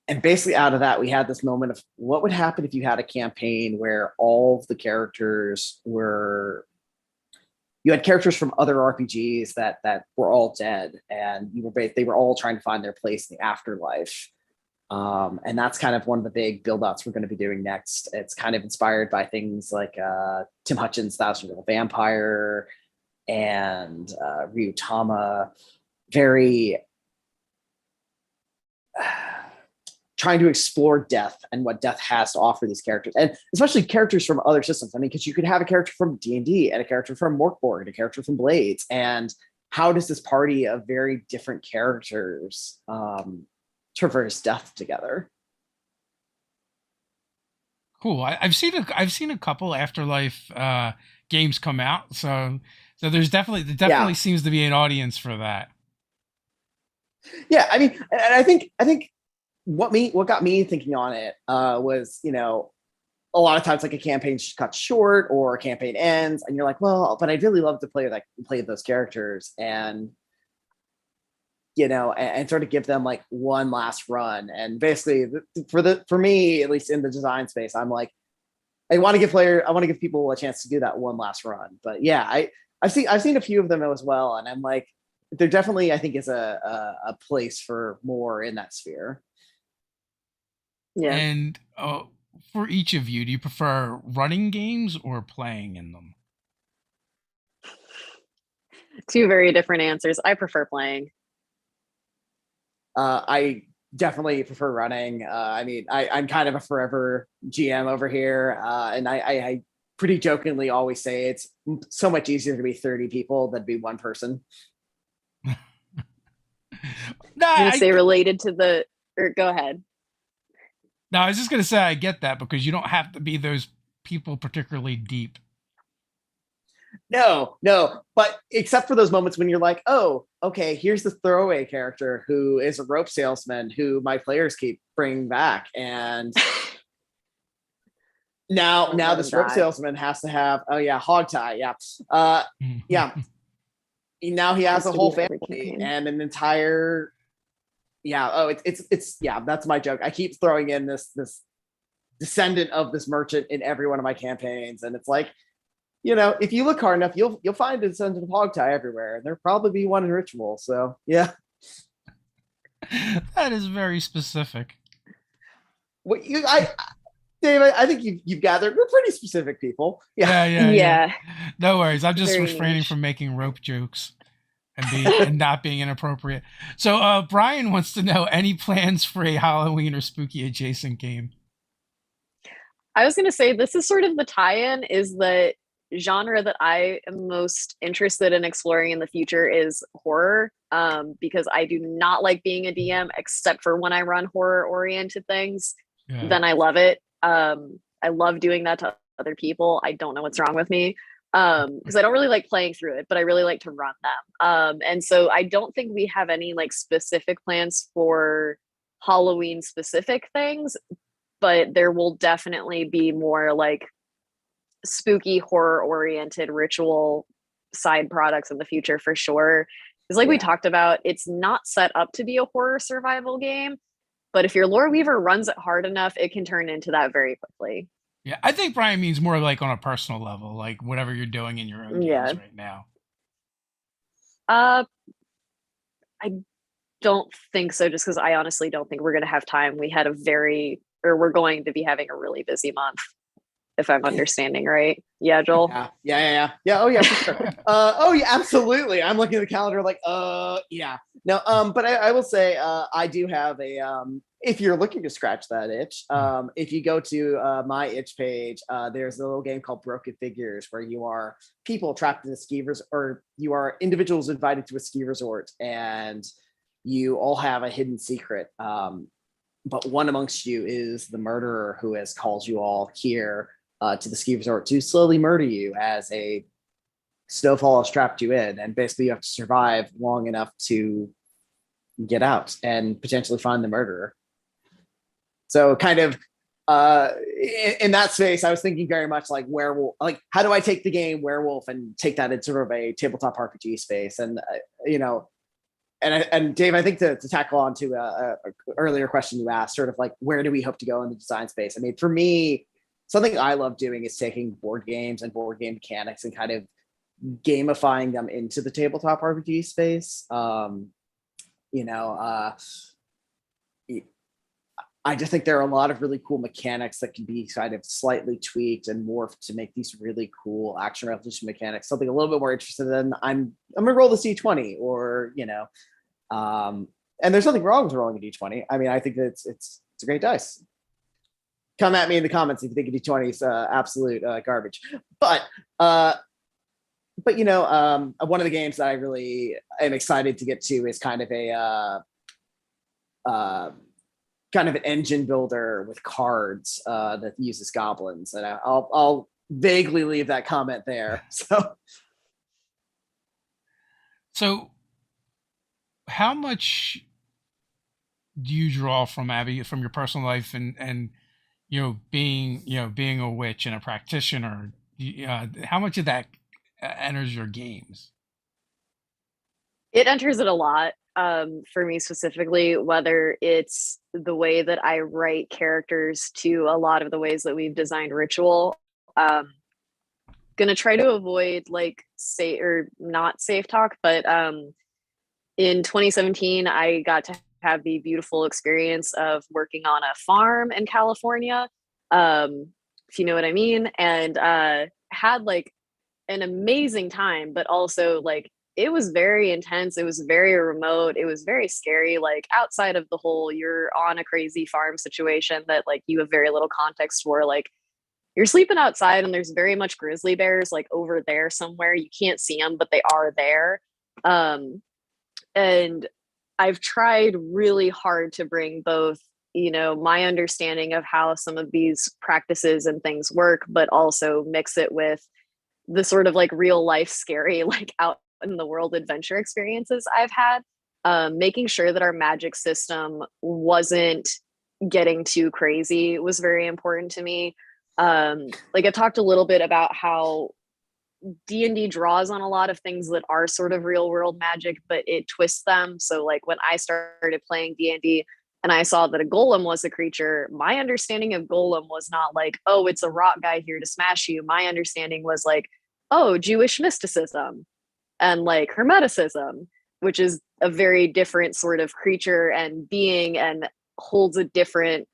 And basically out of that, we had this moment of what would happen if you had a campaign where all of the characters you had characters from other RPGs that were all dead, and they were all trying to find their place in the afterlife. And that's kind of one of the big build-outs we're going to be doing next. It's kind of inspired by things like Tim Hutchins' Thousand Year Old Vampire, and Ryutama, very trying to explore death and what death has to offer these characters, and especially characters from other systems. I mean, because you could have a character from D&D and a character from Morkborg and a character from Blades, and how does this party of very different characters traverse death together? Cool. I've seen a couple Afterlife games come out, so there definitely seems to be an audience for that. Yeah, I mean, and I think what got me thinking on it was, you know, a lot of times like a campaign cuts short or a campaign ends, and you're like, well, but I'd really love to play those characters, and you know, and sort of give them like one last run. And basically, for me, at least in the design space, I'm like, I want to give people a chance to do that one last run. But yeah, I've seen a few of them as well, and I'm like, there definitely, I think, is a place for more in that sphere. Yeah. And for each of you, do you prefer running games or playing in them? Two very different answers. I prefer playing. I definitely prefer running. I mean, I'm kind of a forever GM over here, and I pretty jokingly always say it's so much easier to be 30 people than be one person. No, I'm gonna say related to the, or go ahead. No, I was just gonna say I get that because you don't have to be those people particularly deep. No, but except for those moments when you're like, oh, okay, here's the throwaway character who is a rope salesman who my players keep bringing back, and now this rope salesman has to have, oh yeah, Hog Tie, yeah. Now he has a whole family and an entire, it's that's my joke. I keep throwing in this descendant of this merchant in every one of my campaigns, and it's like, you know, if you look hard enough, you'll find a descendant of Hog Tie everywhere, and there'll probably be one in Ritual. So yeah, that is very specific. Dave, I think you've gathered. We're pretty specific people. Yeah. No worries. I'm just Very refraining niche. from making rope jokes and not being inappropriate. So Brian wants to know any plans for a Halloween or spooky adjacent game. I was going to say this is sort of the tie-in, is the genre that I am most interested in exploring in the future is horror, because I do not like being a DM except for when I run horror-oriented things. Yeah. Then I love it. I love doing that to other people. I don't know what's wrong with me, because I don't really like playing through it, but I really like to run them. And so I don't think we have any like specific plans for Halloween specific things, but there will definitely be more like spooky horror oriented Ritual side products in the future for sure. Because like we talked about, it's not set up to be a horror survival game, but if your lore weaver runs it hard enough, it can turn into that very quickly. Yeah, I think Brian means more like on a personal level, like whatever you're doing in your own games right now. I don't think so, just because I honestly don't think we're going to have time. We're going to be having a really busy month, if I'm understanding right. Yeah, Joel? Yeah. Oh, yeah, for sure. Oh, yeah, absolutely. I'm looking at the calendar like, yeah. No, but I will say I do have a, if you're looking to scratch that itch, if you go to my itch page, there's a little game called Broken Figures where you are people trapped in a ski resort, or you are individuals invited to a ski resort, and you all have a hidden secret. But one amongst you is the murderer who has called you all here to the ski resort to slowly murder you as a snowfall has trapped you in. And basically you have to survive long enough to get out and potentially find the murderer. So kind of in that space, I was thinking very much like werewolf, like how do I take the game werewolf and take that in sort of a tabletop RPG space? And, you know, and Dave, I think to tackle on to a earlier question you asked, sort of like, where do we hope to go in the design space? I mean, for me, something I love doing is taking board games and board game mechanics and kind of gamifying them into the tabletop RPG space. You know, I just think there are a lot of really cool mechanics that can be kind of slightly tweaked and morphed to make these really cool action resolution mechanics something a little bit more interested in. I'm gonna roll the D20, or and there's nothing wrong with rolling a D20. I mean, I think that it's a great dice. Come at me in the comments if you think a D20 is absolute garbage. But one of the games that I really am excited to get to is kind of an engine builder with cards that uses goblins, and I'll vaguely leave that comment there. So how much do you draw from Abbey, from your personal life, and being a witch and a practitioner? How much of that enters your games? It enters it a lot, for me specifically, whether it's the way that I write characters to a lot of the ways that we've designed Ritual. Gonna try to avoid say or not safe talk, but in 2017 I got to have the beautiful experience of working on a farm in California, if you know what I mean, and had an amazing time, but also it was very intense. It was very remote. It was very scary. Outside of the whole you're on a crazy farm situation that you have very little context for, you're sleeping outside and there's very much grizzly bears over there somewhere. You can't see them, but they are there. And I've tried really hard to bring both, my understanding of how some of these practices and things work, but also mix it with the sort of real life scary, out in the world adventure experiences I've had. Making sure that our magic system wasn't getting too crazy was very important to me. I talked a little bit about how D&D draws on a lot of things that are sort of real world magic, but it twists them. So when I started playing D&D and I saw that a golem was a creature, my understanding of golem was not oh, it's a rock guy here to smash you. My understanding was oh, Jewish mysticism and hermeticism, which is a very different sort of creature and being, and holds a different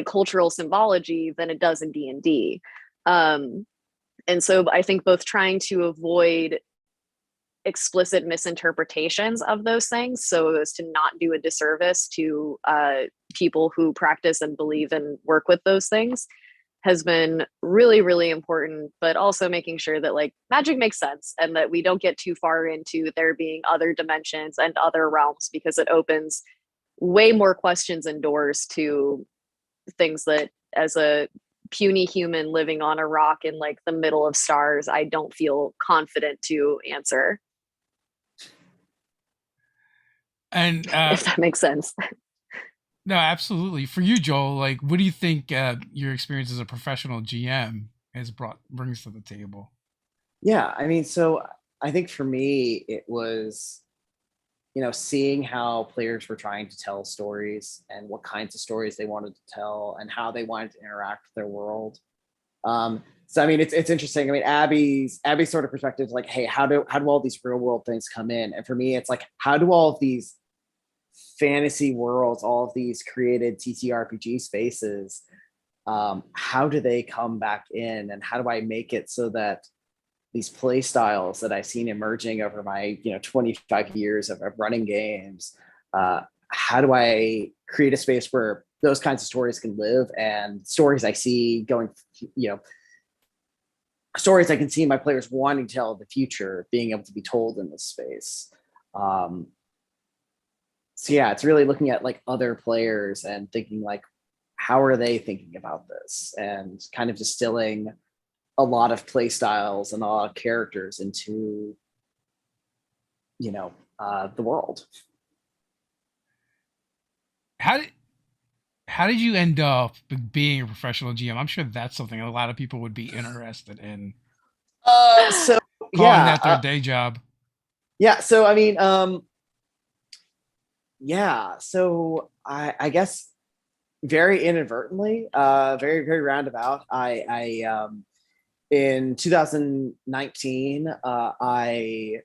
cultural symbology than it does in D&D. And so I think both trying to avoid explicit misinterpretations of those things so as to not do a disservice to people who practice and believe and work with those things has been really, really important, but also making sure that magic makes sense and that we don't get too far into there being other dimensions and other realms, because it opens way more questions and doors to things that, as a puny human living on a rock in the middle of stars, I don't feel confident to answer. And if that makes sense. No, absolutely. For you, Joel, what do you think your experience as a professional GM brings to the table? Yeah, I mean, so I think for me, it was, seeing how players were trying to tell stories and what kinds of stories they wanted to tell and how they wanted to interact with their world. So I mean, it's interesting. I mean, Abby's sort of perspective is hey, how do all these real world things come in? And for me, it's how do all of these fantasy worlds, all of these created TTRPG spaces, how do they come back in, and how do I make it so that these play styles that I've seen emerging over my 25 years of running games, how do I create a space where those kinds of stories can live, and stories I see going, stories I can see my players wanting to tell in the future being able to be told in this space. So yeah, it's really looking at other players and thinking how are they thinking about this, and kind of distilling a lot of play styles and a lot of characters into the world. How did you end up being a professional GM? I'm sure that's something a lot of people would be interested in. So calling that their day job. Yeah. So I mean, so I guess very inadvertently, very, very roundabout, I in 2019, I'd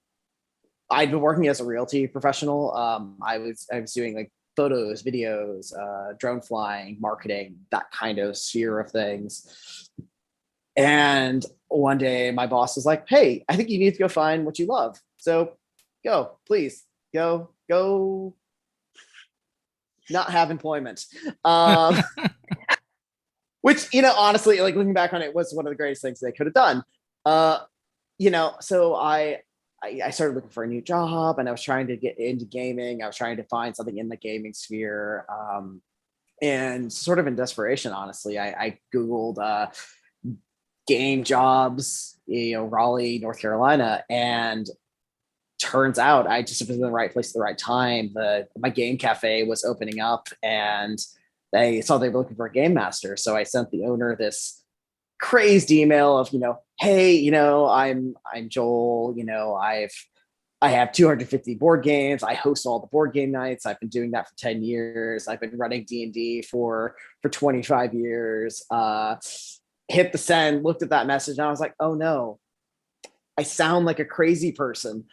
been working as a realty professional. I was doing photos, videos, drone flying, marketing, that kind of sphere of things. And one day my boss was like, hey, I think you need to go find what you love. So go, please, go not have employment. Which, honestly, like looking back on it, was one of the greatest things they could have done. So I started looking for a new job, and I was trying to get into gaming. I was trying to find something in the gaming sphere. And sort of in desperation, honestly, I Googled game jobs, Raleigh, North Carolina, and turns out I just was in the right place at the right time. My game cafe was opening up, and they saw they were looking for a game master. So I sent the owner this crazed email of, hey, I'm Joel, I have 250 board games. I host all the board game nights. I've been doing that for 10 years. I've been running D&D for 25 years. Hit the send, looked at that message, and I was like, oh no, I sound like a crazy person.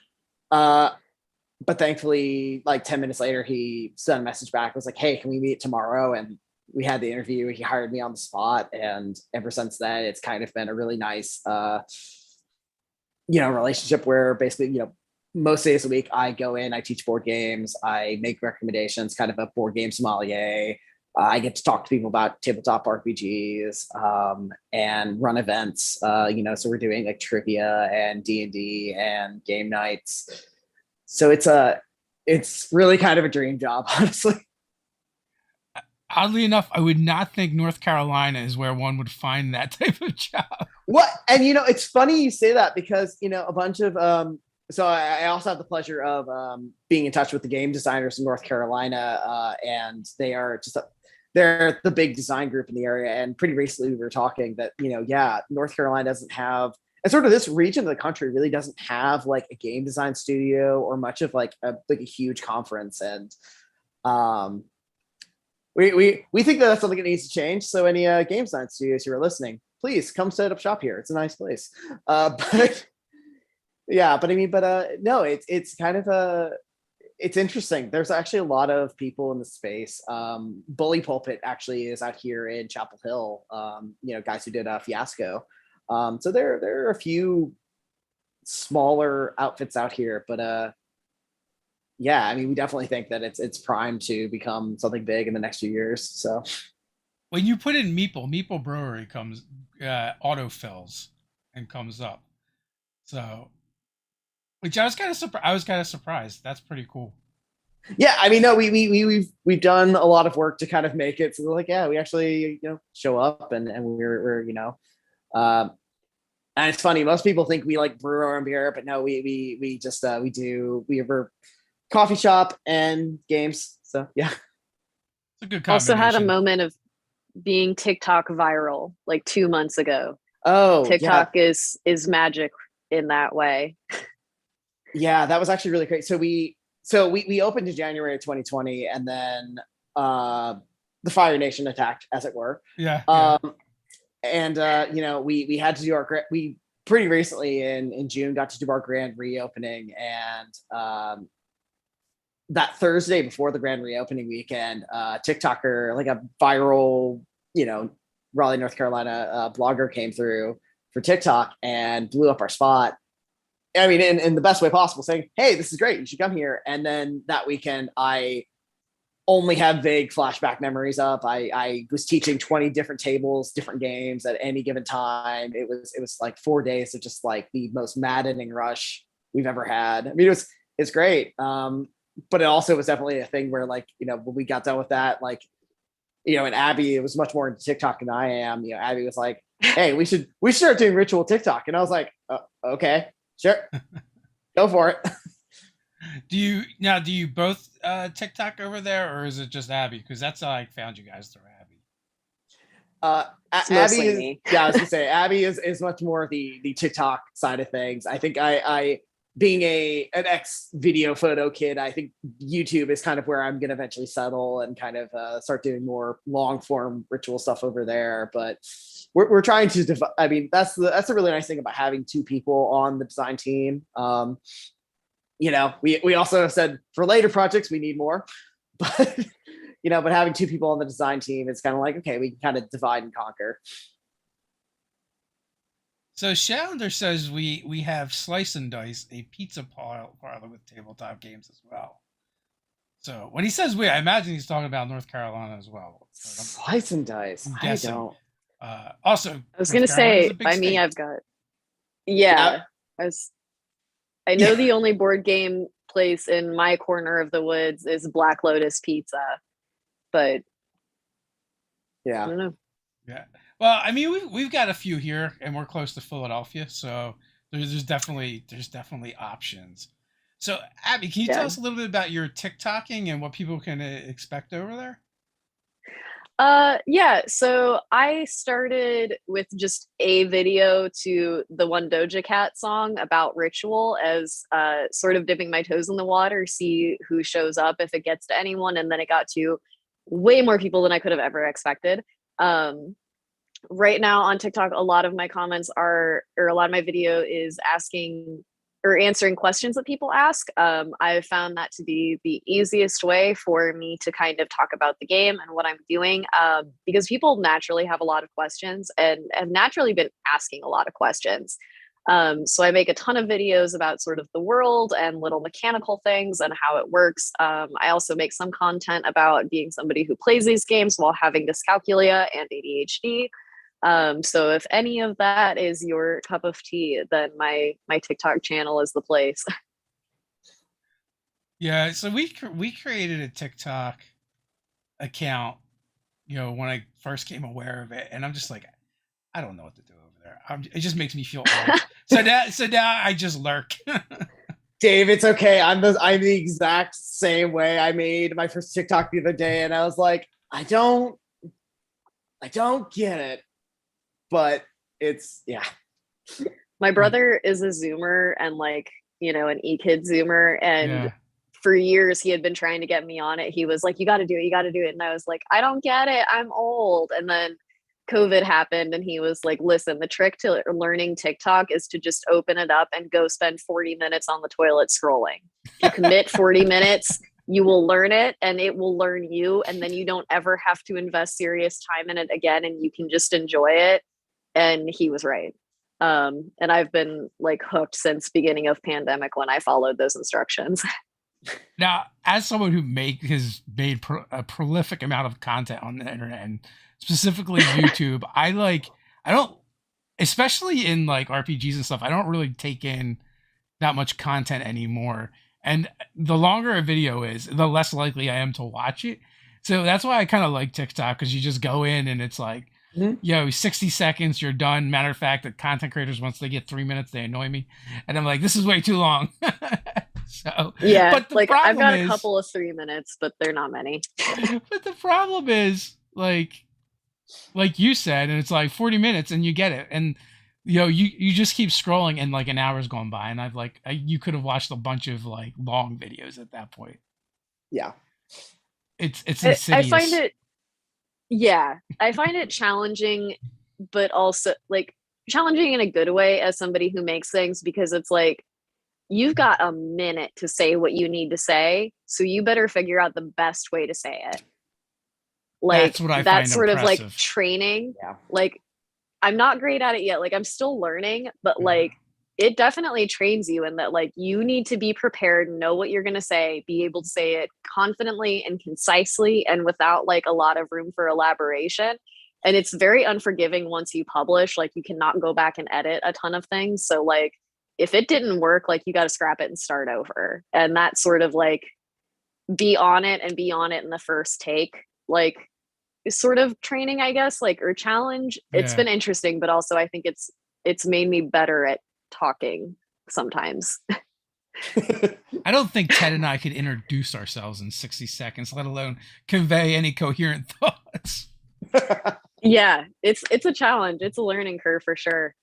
But thankfully, like 10 minutes later, he sent a message back. Was like, hey, can we meet tomorrow? And we had the interview. He hired me on the spot. And ever since then, it's kind of been a really nice, relationship where basically, most days of the week, I go in, I teach board games, I make recommendations, kind of a board game sommelier. I get to talk to people about tabletop RPGs and run events. So we're doing like trivia and D&D and game nights. So it's really kind of a dream job, honestly. Oddly enough, I would not think North Carolina is where one would find that type of job. What? And it's funny you say that, because a bunch of so I also have the pleasure of being in touch with the game designers in North Carolina, and they're the big design group in the area. And pretty recently we were talking that North Carolina doesn't have, and sort of this region of the country really doesn't have like a game design studio or much of like a huge conference. And we think that that's something that needs to change. So any game design studios who are listening, please come set up shop here. It's a nice place. But yeah, but I mean, no, it's kind of it's interesting. There's actually a lot of people in the space. Bully Pulpit actually is out here in Chapel Hill. Guys who did Fiasco. So there are a few smaller outfits out here, but yeah, I mean, we definitely think that it's primed to become something big in the next few years. So when you put in Meeple Brewery comes autofills and comes up. So, which I was kind of surprised. That's pretty cool. Yeah, I mean, no, we've done a lot of work to kind of make it so we're like, yeah, we actually show up and we're and it's funny, most people think we like brew our own beer, but no, we just we have a coffee shop and games. So yeah, it's a good combination. Also had a moment of being TikTok viral like 2 months ago. Oh, TikTok is magic in that way. Yeah, that was actually really great. So we opened in January of 2020, and then the Fire Nation attacked, as it were. Yeah. And we had to do we pretty recently in June got to do our grand reopening, and that Thursday before the grand reopening weekend, TikToker, like a viral, Raleigh, North Carolina blogger came through for TikTok and blew up our spot. I mean, in the best way possible, saying, hey, this is great, you should come here. And then that weekend, I only have vague flashback memories of. I was teaching 20 different tables, different games at any given time. It was like 4 days of just like the most maddening rush we've ever had. I mean, it's great. But it also was definitely a thing where, like, when we got done with that, like, and Abby was much more into TikTok than I am. Abby was like, hey, we should start doing Ritual TikTok. And I was like, okay, sure. Go for it. Do you both TikTok over there, or is it just Abby? Because that's how I found you guys, through Abby. Abby is, yeah, I was gonna say Abby is much more the TikTok side of things. I think I being an ex video photo kid, I think YouTube is kind of where I'm gonna eventually settle and kind of start doing more long form ritual stuff over there. But we're trying to I mean, that's the really nice thing about having two people on the design team. We also said for later projects we need more, but but having two people on the design team, it's kind of like, okay, we can kind of divide and conquer. So Shounder says we have Slice and Dice, a pizza parlor with tabletop games as well. So when he says we, I imagine he's talking about North Carolina as well. Slice and Dice. I don't. Also, I was going to say, by me, I've got. Yeah, I know the only board game place in my corner of the woods is Black Lotus Pizza, but yeah, I don't know. Yeah. Well, I mean, we've got a few here, and we're close to Philadelphia, so there's definitely options. So, Abby, can you tell us a little bit about your TikToking and what people can expect over there? Yeah, so I started with just a video to the one Doja Cat song about Ritual as sort of dipping my toes in the water, see who shows up, if it gets to anyone, and then it got to way more people than I could have ever expected. Right now on TikTok, a lot of my comments are, or a lot of my video is asking or answering questions that people ask. I've found that to be the easiest way for me to kind of talk about the game and what I'm doing, because people naturally have a lot of questions and have naturally been asking a lot of questions. So I make a ton of videos about sort of the world and little mechanical things and how it works. I also make some content about being somebody who plays these games while having dyscalculia and ADHD. So if any of that is your cup of tea, then my TikTok channel is the place. Yeah, so we created a TikTok account, when I first came aware of it, and I'm just like, I don't know what to do over there. It just makes me feel old. so now I just lurk. Dave, it's okay. I'm the exact same way. I made my first TikTok the other day, and I was like, I don't get it. But it's, yeah. My brother is a Zoomer and an e-kid Zoomer. And for years he had been trying to get me on it. He was like, you got to do it. You got to do it. And I was like, I don't get it. I'm old. And then COVID happened and he was like, listen, the trick to learning TikTok is to just open it up and go spend 40 minutes on the toilet scrolling. You commit 40 minutes, you will learn it and it will learn you. And then you don't ever have to invest serious time in it again. And you can just enjoy it. And he was right. And I've been hooked since beginning of pandemic when I followed those instructions. Now, as someone who has made a prolific amount of content on the internet and specifically YouTube, I don't, especially in RPGs and stuff, I don't really take in that much content anymore. And the longer a video is, the less likely I am to watch it. So that's why I kind of like TikTok, because you just go in and it's like, 60 seconds, you're done. Matter of fact, the content creators, once they get 3 minutes, they annoy me. And I'm like, this is way too long. So yeah, but I've got a couple of 3 minutes, but they're not many. But the problem is, like you said, and it's 40 minutes and you get it. And you just keep scrolling and an hour's gone by. And you could have watched a bunch of long videos at that point. Yeah. It's insidious. I find it, I find it challenging, but also challenging in a good way as somebody who makes things, because it's you've got a minute to say what you need to say. So you better figure out the best way to say it. That's what I that's find sort impressive. of training. Yeah. I'm not great at it yet. I'm still learning, but it definitely trains you in that you need to be prepared, know what you're going to say, be able to say it confidently and concisely and without a lot of room for elaboration. And it's very unforgiving once you publish. You cannot go back and edit a ton of things. So if it didn't work, you got to scrap it and start over. And that's sort of be on it and be on it in the first take. Sort of training, I guess, or challenge. It's been interesting, but also I think it's made me better at talking sometimes. I don't think Ted and I could introduce ourselves in 60 seconds, let alone convey any coherent thoughts. Yeah, it's a challenge. It's a learning curve for sure.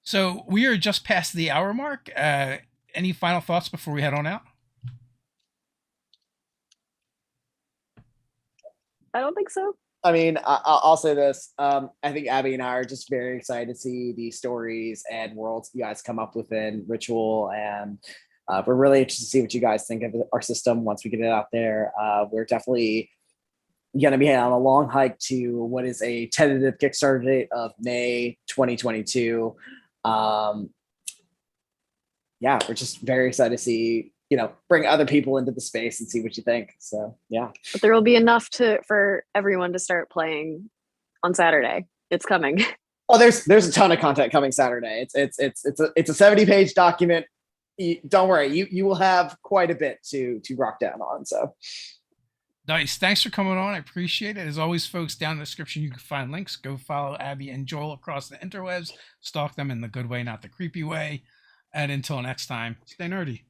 So we are just past the hour mark. Any final thoughts before we head on out? I don't think so. I mean, I'll say this. I think Abby and I are just very excited to see the stories and worlds you guys come up within Ritual. And We're really interested to see what you guys think of our system once we get it out there. We're definitely going to be on a long hike to what is a tentative Kickstarter date of May 2022. Yeah, we're just very excited to see, bring other people into the space and see what you think. So yeah. But there will be enough for everyone to start playing on Saturday. It's coming. Oh, there's a ton of content coming Saturday. It's a 70-page document. Don't worry, you will have quite a bit to rock down on. So nice. Thanks for coming on. I appreciate it. As always, folks, down in the description, you can find links. Go follow Abby and Joel across the interwebs. Stalk them in the good way, not the creepy way. And until next time, stay nerdy.